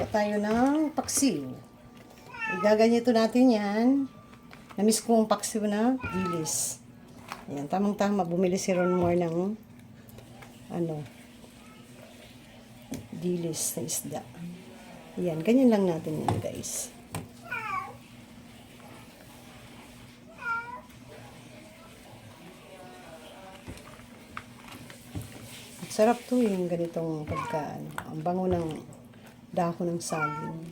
tayo ng paksiw. Igaganito natin yan. Namiss ko ang paksiw na dilis. Ayan, tamang-tama. Bumili si Ron Moore ng dilis na isda. Ayan, ganyan lang natin yan, guys. Sarap to yung ganitong pagkaan. Ang bango ng dahon ng saging.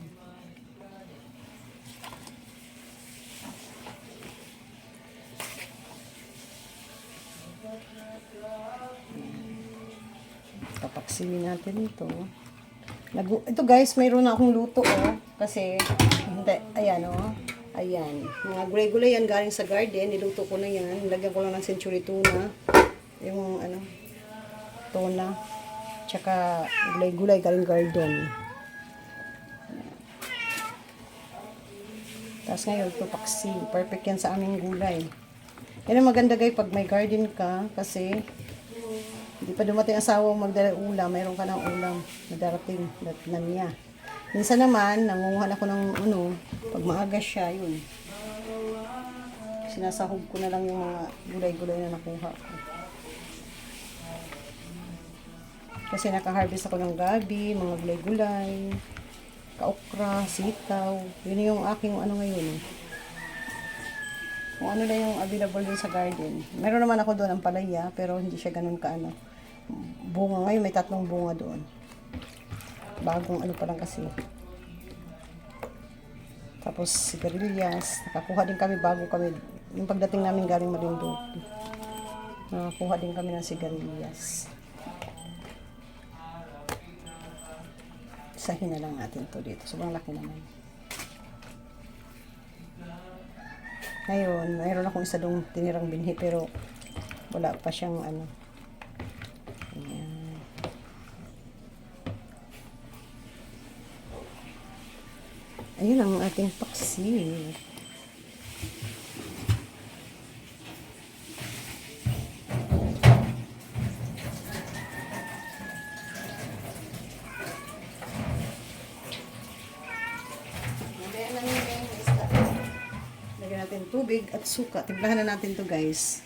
Papaksiwin natin ito. Ito guys, mayroon na akong luto Kasi, ayan Ayan. Mga gulay-gulay yan galing sa garden. Niluto ko na yan. Nilagyan ko lang ng century tuna. Yung tuna. Tsaka gulay-gulay galing garden. Tapos ngayon, ito paksi. Perfect yan sa aming gulay. Yan ang maganda guys pag may garden ka. Kasi, hindi pa dumating asawa mo magdala ulam. Mayroon ka ng ulam na darating. Datnan niya. Minsan naman, nangunguhan ako ng pag maaga siya, yun. Sinasahog ko na lang yung mga gulay-gulay na nakuha ko. Kasi naka-harvest ako ng gabi, mga gulay-gulay, kaokra, sitaw. Yun yung aking ngayon. Kung ano na yung available din sa garden. Meron naman ako doon ang palaya, pero hindi siya ganun bunga ngayon, may 3 bunga doon. Bagong pa lang kasi. Tapos sigarilyas, nakakuha din kami bago kami, yung pagdating namin galing Marinduque. Nakakuha din kami ng sigarilyas. Isahin na lang natin to dito. Sobrang laki naman. Ngayon, mayroon akong isa dong tinirang binhi pero wala pa siyang Ayan. Ayun ang ating paksiw. Lagyan natin tubig at suka. Timplahan na natin to guys.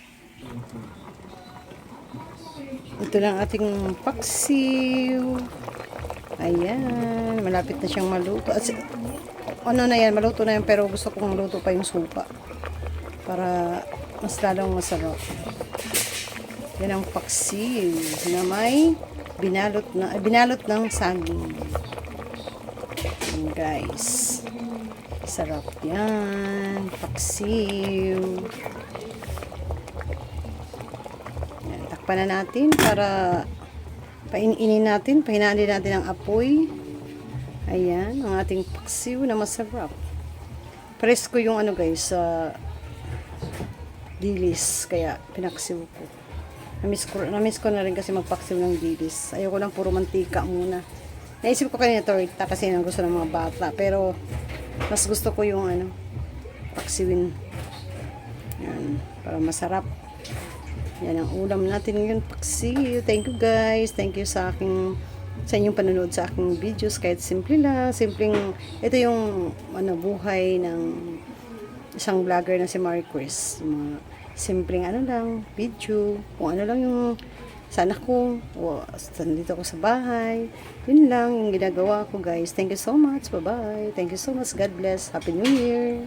Ito lang ating paksiw. Ayan. Malapit na siyang maluto. Maluto na yan. Pero gusto kong maluto pa yung suka. Para mas lalong masarap. Yan ang paksiw na may binalot ng saging. Ayan guys. Sarap yan. Paksiw. Yan. Takpan na natin para paininin natin. Pahinaan din natin ang apoy. Ayan. Ang ating paksiw na masarap. Presko yung guys. Dilis. Kaya pinaksiw ko. Namiss ko na rin kasi magpaksiw ng dilis. Ayoko lang puro mantika muna. Naisip ko kanina torta kasi yan ang gusto ng mga bata. Pero mas gusto ko yung paksiwin. Yan, para masarap. Yan ang ulam natin ngayon, paksiw. Thank you guys. Thank you sa inyong panonood sa aking videos. Kahit simple lang. Ito yung buhay ng isang vlogger na si Marie Chris. Mga simpleng lang, video. Kung ano lang yung sana ko, dito ako sa bahay. Yun lang yung ginagawa ko guys. Thank you so much. Bye-bye. Thank you so much. God bless. Happy New Year.